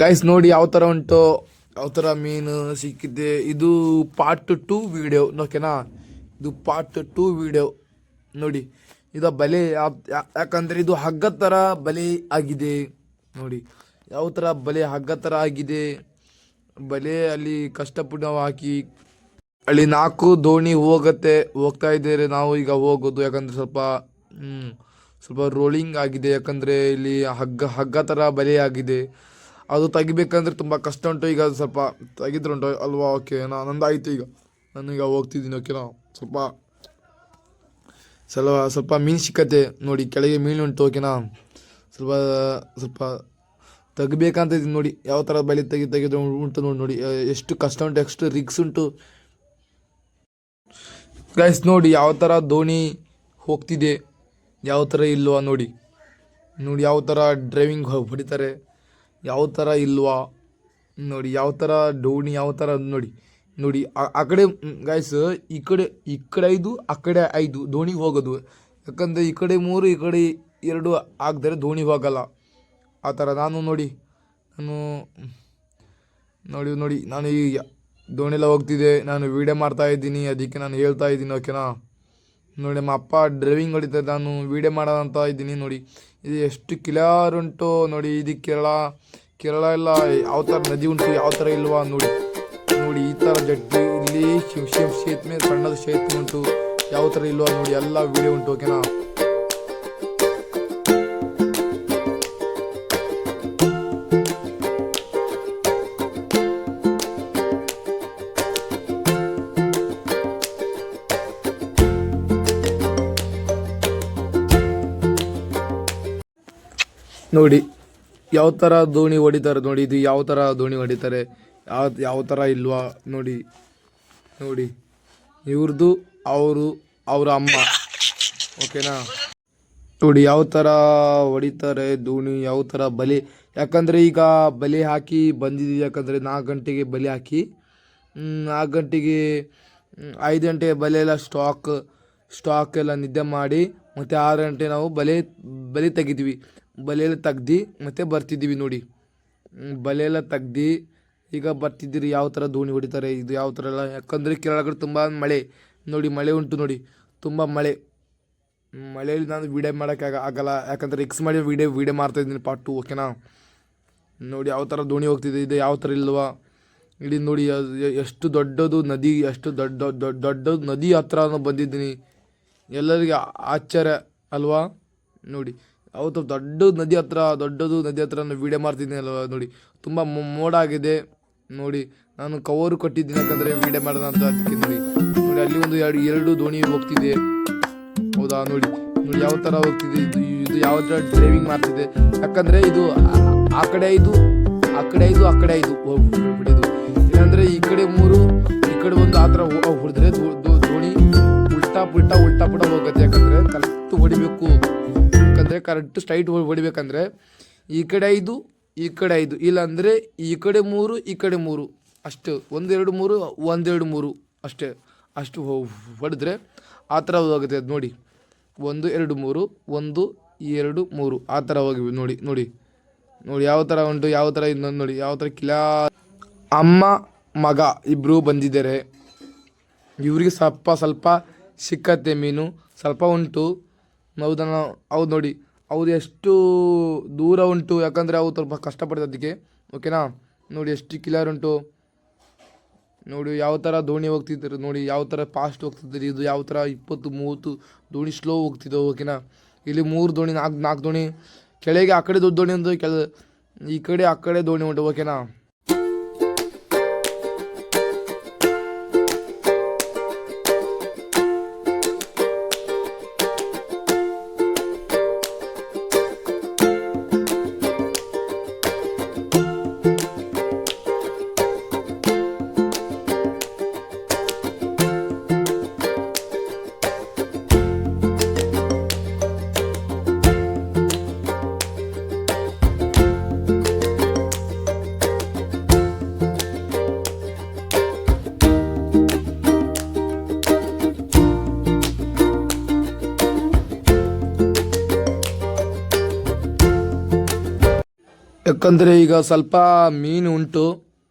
Guys ನೋಡಿ ಯಾವ ಥರ ಉಂಟು, ಯಾವ ಥರ ಮೀನು ಸಿಕ್ಕಿದೆ. ಇದು ಪಾರ್ಟ್ 2 ವಿಡಿಯೋ ಓಕೆನಾ. ಇದು ಪಾರ್ಟ್ 2 ವಿಡಿಯೋ ನೋಡಿ. ಇದು ಬಲೆ ಯಾಕಂದರೆ ಇದು ಹಗ್ಗ ಥರ ಬಲೆ ಆಗಿದೆ ನೋಡಿ. ಯಾವ ಥರ ಬಲೆ ಹಗ್ಗ ಥರ ಆಗಿದೆ ಬಲೆ. ಅಲ್ಲಿ ಕಷ್ಟಪಟ್ಟು ನಾವು ಹಾಕಿ ಅಲ್ಲಿ 4 ದೋಣಿ ಹೋಗ್ತಾ ಇದ್ದೇವೆ ನಾವು ಈಗ ಹೋಗೋದು. ಯಾಕಂದರೆ ಸ್ವಲ್ಪ ರೋಲಿಂಗ್ ಆಗಿದೆ. ಯಾಕಂದರೆ ಇಲ್ಲಿ ಹಗ್ಗ ಥರ ಬಲೆ ಆಗಿದೆ. ಅದು ತೆಗಿಬೇಕಂದ್ರೆ ತುಂಬ ಕಷ್ಟ ಉಂಟು. ಈಗ ಸ್ವಲ್ಪ ತೆಗಿದ್ರೆ ಉಂಟು ಅಲ್ವಾ. ಓಕೆ ನಂದಾಯಿತು. ಈಗ ನಾನೀಗ ಹೋಗ್ತಿದ್ದೀನಿ ಓಕೆನಾ. ಸ್ವಲ್ಪ ಮೀನು ಸಿಕ್ಕತ್ತೆ ನೋಡಿ. ಕೆಳಗೆ ಮೀನು ಉಂಟು ಓಕೆನಾ. ಸ್ವಲ್ಪ ತೆಗಿಬೇಕಂತ ಇದ್ದೀನಿ ನೋಡಿ. ಯಾವ ಥರ ಬಲೆ ತೆಗೆದು ಉಂಟು ನೋಡಿ. ಎಷ್ಟು ಕಷ್ಟ ಉಂಟು, ಎಷ್ಟು ರಿಕ್ಸ್ ಉಂಟು ಗೈಸ್. ನೋಡಿ ಯಾವ ಥರ ದೋಣಿ ಹೋಗ್ತಿದೆ, ಯಾವ ಥರ ಇಲ್ವಾ ನೋಡಿ. ಯಾವ ಥರ ಡ್ರೈವಿಂಗ್ ಹೊಡಿತಾರೆ, ಯಾವ ಥರ ಇಲ್ವಾ ನೋಡಿ. ಯಾವ ಥರ ದೋಣಿ ಯಾವ ಥರ ನೋಡಿ. ಆ ಕಡೆ ಗೈಸ್ ಈ ಕಡೆ 5 ಆ ಕಡೆ 5 ದೋಣಿಗೆ ಹೋಗೋದು. ಯಾಕಂದರೆ ಈ ಕಡೆ 3 ಈ ಕಡೆ 2 ಆಗದರೆ ದೋಣಿ ಹೋಗಲ್ಲ. ಆ ಥರ ನಾನು ಈ ದೋಣಿಯೆಲ್ಲ ಹೋಗ್ತಿದ್ದೆ. ನಾನು ವೀಡಿಯೋ ಮಾಡ್ತಾಯಿದ್ದೀನಿ, ಅದಕ್ಕೆ ನಾನು ಹೇಳ್ತಾ ಇದ್ದೀನಿ ಓಕೆನಾ. ನೋಡಿ ನಮ್ಮ ಅಪ್ಪ ಡ್ರೈವಿಂಗ್ ಹೊಡಿತಾರೆ, ನಾನು ವೀಡಿಯೋ ಮಾಡೋದಂತ ಇದ್ದೀನಿ ನೋಡಿ. ಇದು ಎಷ್ಟು ಕಿಲರ್ ಉಂಟು ನೋಡಿ. ಇದು ಕೇರಳ ಎಲ್ಲ ಯಾವ ಥರ ನದಿ ಉಂಟು, ಯಾವ ಥರ ಇಲ್ವಾ ನೋಡಿ. ಈ ಥರ ಜಡ್ಡು ಇಲ್ಲಿ ಸೇತುವೆ ಸಣ್ಣದ ಸೇತುವೆ ಉಂಟು, ಯಾವ ಥರ ಇಲ್ವಾ ನೋಡಿ. ಎಲ್ಲ ವೀಡಿಯೋ ಉಂಟು ಓಕೆನಾ. ನೋಡಿ ಯಾವ ಥರ ದೋಣಿ ಹೊಡಿತಾರೆ ನೋಡಿ. ಇದು ಯಾವ ಥರ ದೋಣಿ ಹೊಡಿತಾರೆ, ಯಾವ ಥರ ಇಲ್ವಾ ನೋಡಿ. ಇವ್ರದ್ದು ಅವರ ಅಮ್ಮ ಓಕೆನಾ. ನೋಡಿ ಯಾವ ಥರ ಹೊಡಿತಾರೆ ದೋಣಿ, ಯಾವ ಥರ ಬಲೆ. ಯಾಕಂದರೆ ಈಗ ಬಲೆ ಹಾಕಿ ಬಂದಿದ್ದೀವಿ. ಯಾಕಂದರೆ 4 ಗಂಟೆಗೆ ಬಲೆ ಹಾಕಿ 4 ಗಂಟೆಗೆ 5 ಗಂಟೆ ಬಲೆ ಎಲ್ಲ ಸ್ಟಾಕ್ ಎಲ್ಲ ನಿದ್ದೆ ಮಾಡಿ ಮತ್ತು 6 ಗಂಟೆ ನಾವು ಬಲೆ ತೆಗಿತೀವಿ. ಬಲೆಯೆಲ್ಲ ತೆಗ್ದು ಮತ್ತೆ ಬರ್ತಿದ್ದೀವಿ ನೋಡಿ. ಬಲೆಯೆಲ್ಲ ತೆಗ್ದು ಈಗ ಬರ್ತಿದ್ದೀರಿ. ಯಾವ ಥರ ದೋಣಿ ಹೊಡಿತಾರೆ, ಇದು ಯಾವ ಥರ ಎಲ್ಲ. ಯಾಕಂದರೆ ಕೆಳಗಡೆ ತುಂಬ ಮಳೆ ನೋಡಿ. ಮಳೆ ಉಂಟು ನೋಡಿ, ತುಂಬ ಮಳೆಯಲ್ಲಿ ನಾನು ವೀಡಿಯೋ ಮಾಡೋಕ್ಕೆ ಆಗಲ್ಲ. ಯಾಕಂದರೆ ರಿಕ್ಸ್ ಮಾಡಿ ವೀಡಿಯೋ ಮಾಡ್ತಾಯಿದ್ದೀನಿ ಪಾರ್ಟ್ 2 ಓಕೆನಾ. ನೋಡಿ ಯಾವ ಥರ ದೋಣಿ ಹೋಗ್ತಿದೆ, ಇದು ಯಾವ ಥರ ಇಲ್ವಾ. ಇಲ್ಲಿ ನೋಡಿ ಎಷ್ಟು ದೊಡ್ಡದು ನದಿ, ಎಷ್ಟು ದೊಡ್ಡ ನದಿ ಹತ್ರ ಬಂದಿದ್ದೀನಿ. ಎಲ್ಲರಿಗೆ ಆಶ್ಚರ್ಯ ಅಲ್ವಾ ನೋಡಿ. ಯಾವತ್ತು ದೊಡ್ಡದು ನದಿ ಹತ್ರ ನಾನು ವೀಡಿಯೋ ಮಾಡ್ತಿದ್ದೀನಿ ಅಲ್ವಾ ನೋಡಿ. ತುಂಬ ಮೋಡ ಆಗಿದೆ ನೋಡಿ. ನಾನು ಕವರು ಕೊಟ್ಟಿದ್ದೀನಿ ಯಾಕಂದರೆ ವೀಡಿಯೋ ಮಾಡೋಣ ಅಂತ, ಅದಕ್ಕೆ ನೋಡಿ. ಅಲ್ಲಿ ಒಂದು 2 ದೋಣಿ ಹೋಗ್ತಿದೆ ಹೌದಾ. ನೋಡಿ ಯಾವ ಥರ ಹೋಗ್ತಿದೆ. ಇದು ಯಾವ ಥರ ಡ್ರೈವಿಂಗ್ ಮಾಡ್ತಿದೆ. ಯಾಕಂದರೆ ಇದು ಆ ಕಡೆ 5 ಹೊಡಿದು. ಇಲ್ಲಾಂದರೆ ಈ ಕಡೆ 3 ಈ ಕಡೆ 1 ಆ ಥರ ಹೊಡೆದ್ರೆ ದೋಣಿ ಉಲ್ಟಾ ಪುಲ್ಟಾ ಹೋಗುತ್ತೆ. ಯಾಕಂದರೆ ಕರೆಕ್ಟ್ ಹೊಡಿಬೇಕು. ಯಾಕಂದರೆ ಕರೆಕ್ಟ್ ಸ್ಟ್ರೈಟ್ ಹೊಡಿಬೇಕಂದ್ರೆ ಈ ಕಡೆ 5 ಇಲ್ಲಾಂದರೆ ಈ ಕಡೆ 3 ಈ ಕಡೆ 3 ಅಷ್ಟು. 1 2 3 1 2 3 ಅಷ್ಟು ಹೊಡೆದ್ರೆ ಆ ಥರ ಹೋಗುತ್ತೆ ನೋಡಿ. 1 2 3 1 2 3 ಆ ಥರ ಹೋಗಿ ನೋಡಿ ಯಾವ ಥರ ಉಂಟು, ಯಾವ ಥರ ಇನ್ನೊಂದು ನೋಡಿ. ಯಾವ ಥರ ಅಮ್ಮ ಮಗ ಇಬ್ಬರು ಬಂದಿದ್ದಾರೆ. ಇವ್ರಿಗೆ ಸ್ವಲ್ಪ ಸಿಕ್ಕತ್ತೆ ಮೀನು, ಸ್ವಲ್ಪ ಉಂಟು. ಹೌದು ನೋಡಿ. ಅವ್ರು ಎಷ್ಟು ದೂರ ಉಂಟು, ಯಾಕಂದರೆ ಅವ್ರು ಸ್ವಲ್ಪ ಕಷ್ಟಪಡ್ತದಕ್ಕೆ ಓಕೆನಾ. ನೋಡಿ ಎಷ್ಟು ಕಿಲರ್ ಉಂಟು ನೋಡಿ. ಯಾವ ಥರ ದೋಣಿ ಹೋಗ್ತಿದ್ದಾರೆ ನೋಡಿ, ಯಾವ ಥರ ಫಾಸ್ಟ್ ಹೋಗ್ತಿದ್ದಾರೆ. ಇದು ಯಾವ ಥರ 20 30 ದೋಣಿ ಸ್ಲೋ ಹೋಗ್ತಿದ್ದವು ಓಕೆನಾ. ಇಲ್ಲಿ 3 ದೋಣಿ 4 ದೋಣಿ ಕೆಳಗೆ. ಆ ಕಡೆ ದೊಡ್ಡ ದೋಣಿ ಒಂದು ಈ ಕಡೆ ಆ ಕಡೆ ದೋಣಿ ಉಂಟು ಓಕೆನಾ. ಯಾಕಂದರೆ ಈಗ ಸ್ವಲ್ಪ ಮೀನು ಉಂಟು,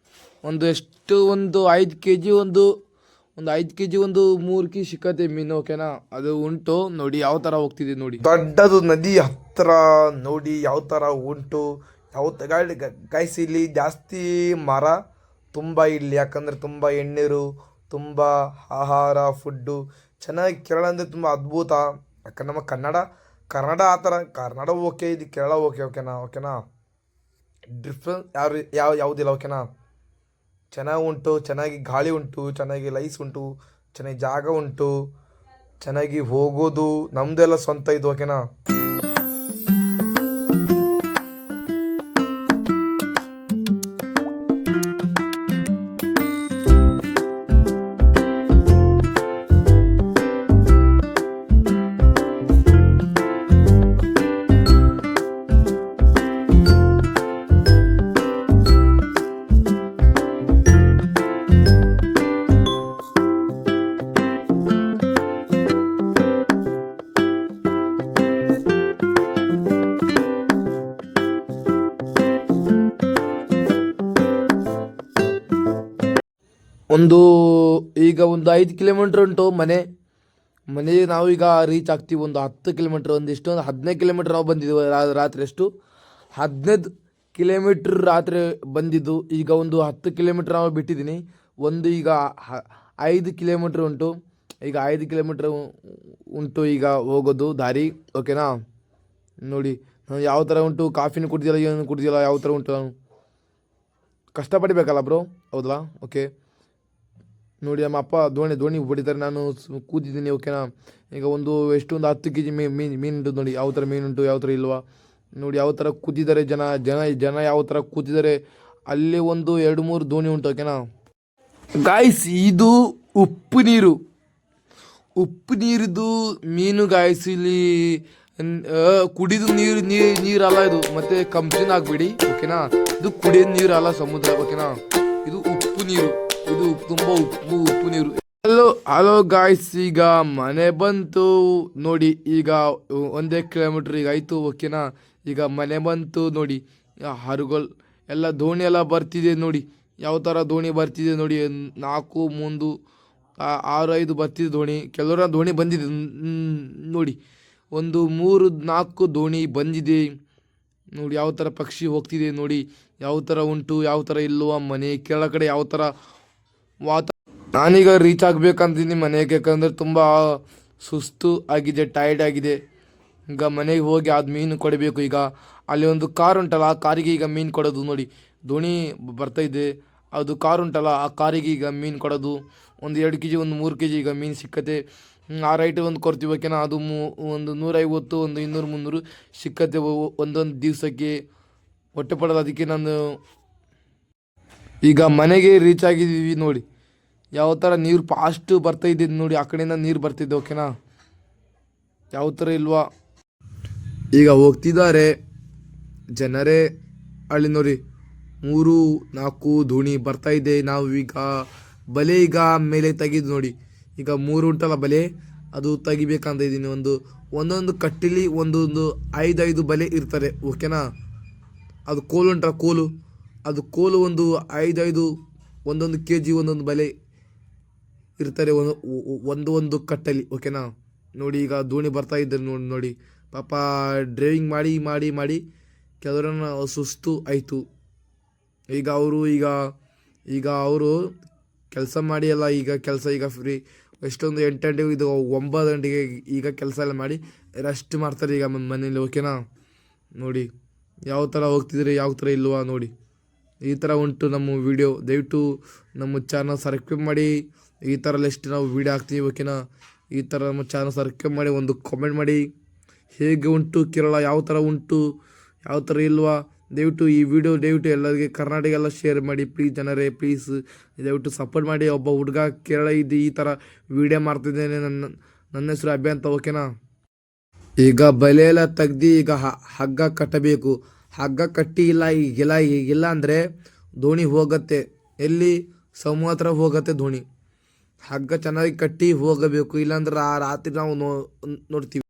ಒಂದು ಎಷ್ಟು ಒಂದು 5 kg, ಒಂದು 5 kg, ಒಂದು 3 kg ಸಿಕ್ಕತ್ತೆ ಮೀನು. ಓಕೆನಾ, ಅದು ಉಂಟು ನೋಡಿ ಯಾವ ಥರ ಹೋಗ್ತಿದೆ ನೋಡಿ. ದೊಡ್ಡದು ನದಿ ಹತ್ರ ನೋಡಿ ಯಾವ ಥರ ಉಂಟು. ಗೈಸ್ ಇಲ್ಲಿ ಜಾಸ್ತಿ ಮರ ತುಂಬ ಇಲ್ಲಿ, ಯಾಕಂದರೆ ತುಂಬ ಎಣ್ಣೀರು, ತುಂಬ ಆಹಾರ, ಫುಡ್ಡು ಚೆನ್ನಾಗಿ. ಕೇರಳ ಅಂದರೆ ತುಂಬ ಅದ್ಭುತ. ಯಾಕಂದ್ರೆ ನಮ್ಮ ಕನ್ನಡ ಆ ಥರ, ಕನ್ನಡ ಓಕೆ, ಇದು ಕೇರಳ ಓಕೆ. ಓಕೆನಾ ಡಿಫ್ರೆನ್ಸ್ ಯಾವುದಿಲ್ಲ. ಓಕೆನಾ, ಚೆನ್ನಾಗಿ ಉಂಟು, ಚೆನ್ನಾಗಿ ಗಾಳಿ ಉಂಟು, ಚೆನ್ನಾಗಿ ಲೈಸ್ ಉಂಟು, ಚೆನ್ನಾಗಿ ಜಾಗ ಉಂಟು, ಚೆನ್ನಾಗಿ ಹೋಗೋದು ನಮ್ಮದೆಲ್ಲ ಸ್ವಂತ ಇದು. ಓಕೆನಾ, ಈಗ ಒಂದು 5 ಕಿಲೋಮೀಟ್ರ್ ಉಂಟು ಮನೆಗೆ ನಾವೀಗ ರೀಚ್ ಆಗ್ತೀವಿ. ಒಂದು 10 ಕಿಲೋಮೀಟ್ರ್, ಒಂದು 15 ಕಿಲೋಮೀಟ್ರ್ ನಾವು ಬಂದಿದ್ದೀವಿ ರಾತ್ರಿ. ಎಷ್ಟು 15 ಕಿಲೋಮೀಟ್ರ್ ರಾತ್ರಿ ಬಂದಿದ್ದು. ಈಗ ಒಂದು 10 ಕಿಲೋಮೀಟ್ರ್ ನಾವು ಬಿಟ್ಟಿದ್ದೀನಿ. ಈಗ 5 ಕಿಲೋಮೀಟ್ರ್ ಉಂಟು. ಈಗ 5 ಕಿಲೋಮೀಟ್ರ್ ಉಂಟು ಈಗ ಹೋಗೋದು ದಾರಿ. ಓಕೆನಾ, ನೋಡಿ ನಾನು ಯಾವ ಥರ ಉಂಟು. ಕಾಫಿನೂ ಕುಡ್ದಿಲ್ಲ, ಏನು ಕುಡ್ದಿಲ್ಲ, ಯಾವ ಥರ ಉಂಟು. ನಾನು ಕಷ್ಟಪಡಬೇಕಲ್ಲ ಬ್ರೋ, ಹೌದಲ್ಲ? ಓಕೆ ನೋಡಿ, ನಮ್ಮ ಅಪ್ಪ ದೋಣಿ ಹೊಡಿತಾರೆ, ನಾನು ಕೂತಿದ್ದೀನಿ. ಓಕೆನಾ, ಈಗ ಒಂದು 10 kg ಮೀನುಂಟು ನೋಡಿ. ಯಾವ ಥರ ಮೀನುಂಟು, ಯಾವ ಥರ ಇಲ್ವಾ ನೋಡಿ. ಯಾವ ಥರ ಕೂತಿದ್ದಾರೆ ಜನ ಯಾವ ಥರ ಕೂತಿದ್ದಾರೆ. ಅಲ್ಲಿ ಒಂದು 2-3 ದೋಣಿ ಉಂಟು. ಓಕೆನಾ ಗಾಯ್ಸ್, ಇದು ಉಪ್ಪು ನೀರಿದ್ದು ಮೀನು ಗಾಯ್ಸ್. ಇಲ್ಲಿ ಕುಡಿದು ನೀರಲ್ಲ ಇದು, ಮತ್ತೆ ಕಂಪ್ಷನ್ ಆಗಬೇಡಿ. ಓಕೆನಾ, ಇದು ಕುಡಿಯೋದು ನೀರು ಅಲ್ಲ, ಸಮುದ್ರ. ಓಕೆನಾ, ಇದು ಉಪ್ಪು ನೀರು, ಇದು ತುಂಬ ಉಪ್ಪು ನೀರು. ಹಲೋ ಗಾಯ್ಸ್, ಈಗ ಮನೆ ಬಂತು ನೋಡಿ. ಈಗ 1 ಕಿಲೋಮೀಟ್ರ್ ಈಗ ಆಯಿತು. ಓಕೆನಾ, ಈಗ ಮನೆ ಬಂತು ನೋಡಿ. ಹರುಗಳು ಎಲ್ಲ ದೋಣಿ ಎಲ್ಲ ಬರ್ತಿದೆ ನೋಡಿ. ಯಾವ ಥರ ದೋಣಿ ಬರ್ತಿದೆ ನೋಡಿ. 4, 3, 6, 5 ಬರ್ತಿದೆ ದೋಣಿ. ಕೆಲವರ ದೋಣಿ ಬಂದಿದೆ ನೋಡಿ. ಒಂದು 3-4 ದೋಣಿ ಬಂದಿದೆ ನೋಡಿ. ಯಾವ ಥರ ಪಕ್ಷಿ ಹೋಗ್ತಿದೆ ನೋಡಿ. ಯಾವ ಥರ ಉಂಟು, ಯಾವ ಥರ ಇಲ್ಲವ ಮನೆ ಕೆಳಗಡೆ ಯಾವ ಥರ ನಾನೀಗ ರೀಚ್ ಆಗಬೇಕಂತೀನಿ ಮನೆಗೆ. ಯಾಕಂದರೆ ತುಂಬ ಸುಸ್ತು ಆಗಿದೆ, ಟೈರ್ಡ್ ಆಗಿದೆ. ಈಗ ಮನೆಗೆ ಹೋಗಿ ಅದು ಮೀನು ಕೊಡಬೇಕು. ಈಗ ಅಲ್ಲಿ ಒಂದು ಕಾರ್ ಉಂಟಲ್ಲ, ಆ ಕಾರಿಗೆ ಈಗ ಮೀನು ಕೊಡೋದು ನೋಡಿ. ದೋಣಿ ಬರ್ತಾಯಿದೆ, ಅದು ಕಾರ್ ಉಂಟಲ್ಲ, ಆ ಕಾರಿಗೆ ಈಗ ಮೀನು ಕೊಡೋದು. ಒಂದು 2 kg, ಒಂದು 3 kg ಈಗ ಮೀನು ಸಿಕ್ಕತ್ತೆ. ಆ ರೈಟ್ ಒಂದು ಕೊಡ್ತೀವಿ. ಓಕೆನಾ, ಅದು ಒಂದು 150, ಒಂದು 200-300 ಸಿಕ್ಕತ್ತೆ ಒಂದೊಂದು ದಿವಸಕ್ಕೆ. ಹೊಟ್ಟೆ ಪಡೋದು. ಅದಕ್ಕೆ ನಾನು ಈಗ ಮನೆಗೆ ರೀಚ್ ಆಗಿದ್ದೀವಿ ನೋಡಿ. ಯಾವ ಥರ ನೀರು ಫಾಸ್ಟ್ ಬರ್ತಾಯಿದ್ದೆ ನೋಡಿ. ಆ ಕಡೆಯಿಂದ ನೀರು ಬರ್ತಿದ್ದೆ. ಓಕೆನಾ, ಯಾವ ಥರ ಇಲ್ವಾ. ಈಗ ಹೋಗ್ತಿದ್ದಾರೆ ಜನರೇ. ಅಲ್ಲಿ ನೋಡಿ 3-4 ದೋಣಿ ಬರ್ತಾಯಿದೆ. ನಾವು ಈಗ ಬಲೆ ಈಗ ಮೇಲೆ ತೆಗೆದು ನೋಡಿ. ಈಗ 3 ಉಂಟಲ್ಲ ಬಲೆ, ಅದು ತೆಗಿಬೇಕಂತ ಇದ್ದೀನಿ. ಒಂದೊಂದು ಕಟ್ಟಿಲಿ ಒಂದೊಂದು 5 ಬಲೆ ಇರ್ತಾರೆ. ಓಕೆನಾ, ಅದು ಕೋಲು ಉಂಟಲ್ಲ, ಅದು ಕೋಲು ಒಂದು 5 ಒಂದೊಂದು kg ಒಂದೊಂದು ಬಲೆ ಇರ್ತಾರೆ ಒಂದು ಕಟ್ಟಲ್ಲಿ. ಓಕೆನಾ, ನೋಡಿ ಈಗ ದೋಣಿ ಬರ್ತಾ ಇದ್ದಾರೆ ನೋಡಿ. ಪಾಪ ಡ್ರೈವಿಂಗ್ ಮಾಡಿ ಕೆಲವರನ್ನ ಸುಸ್ತು ಆಯಿತು. ಈಗ ಅವರು ಕೆಲಸ ಮಾಡಿ ಎಲ್ಲ ಈಗ ಕೆಲಸ ಈಗ ಫ್ರೀ. ಎಷ್ಟೊಂದು 8 ಗಂಟೆಗೆ, ಇದು 9 ಗಂಟೆಗೆ ಈಗ ಕೆಲಸ ಎಲ್ಲ ಮಾಡಿ ರೆಸ್ಟ್ ಮಾಡ್ತಾರೆ ಈಗ ಮನೇಲಿ. ಓಕೆನಾ, ನೋಡಿ ಯಾವ ಥರ ಹೋಗ್ತಿದ್ರೆ, ಯಾವ ಥರ ಇಲ್ವಾ ನೋಡಿ. ಈ ಥರ ಉಂಟು ನಮ್ಮ ವಿಡಿಯೋ. ದಯವಿಟ್ಟು ನಮ್ಮ ಚಾನಲ್ ಸಬ್ಸ್ಕ್ರೈಬ್ ಮಾಡಿ. ಈ ಥರ ಎಷ್ಟು ನಾವು ವೀಡಿಯೋ ಹಾಕ್ತೀವಿ. ಓಕೆನಾ, ಈ ಥರ ನಮ್ಮ ಚಾನಲ್ ಸಬ್ಸ್ಕ್ರೈಬ್ ಮಾಡಿ, ಒಂದು ಕಾಮೆಂಟ್ ಮಾಡಿ. ಹೇಗೆ ಉಂಟು ಕೇರಳ, ಯಾವ ಥರ ಉಂಟು, ಯಾವ ಥರ ಇಲ್ವಾ. ದಯವಿಟ್ಟು ಈ ವಿಡಿಯೋ ಎಲ್ಲರಿಗೆ ಕರ್ನಾಟಕ ಎಲ್ಲ ಶೇರ್ ಮಾಡಿ ಪ್ಲೀಸ್ ಜನರೇ. ಪ್ಲೀಸ್ ದಯವಿಟ್ಟು ಸಪೋರ್ಟ್ ಮಾಡಿ. ಒಬ್ಬ ಹುಡುಗ ಕೇರಳ ಇದ್ದು ಈ ಥರ ವೀಡಿಯೋ ಮಾಡ್ತಿದ್ದೇನೆ. ನನ್ನ ಹೆಸರು ಅಭಿ ಅಂತ. ಓಕೆನಾ, ಈಗ ಬಲೆ ಎಲ್ಲ ತೆಗ್ದು ಈಗ ಹಗ್ಗ ಕಟ್ಟಬೇಕು. ಹಗ್ಗ ಕಟ್ಟಿ ಇಲ್ಲ ಅಂದರೆ ದೋಣಿ ಹೋಗುತ್ತೆ. ಎಲ್ಲಿ ಸಮುದ್ರ ಹೋಗುತ್ತೆ ದೋಣಿ. ಹಗ್ಗ ಚೆನ್ನಾಗಿ ಕಟ್ಟಿ ಹೋಗಬೇಕು. ಇಲ್ಲಾಂದ್ರೆ ರಾತ್ರಿ ನಾವು ನೋಡ್ತೀವಿ.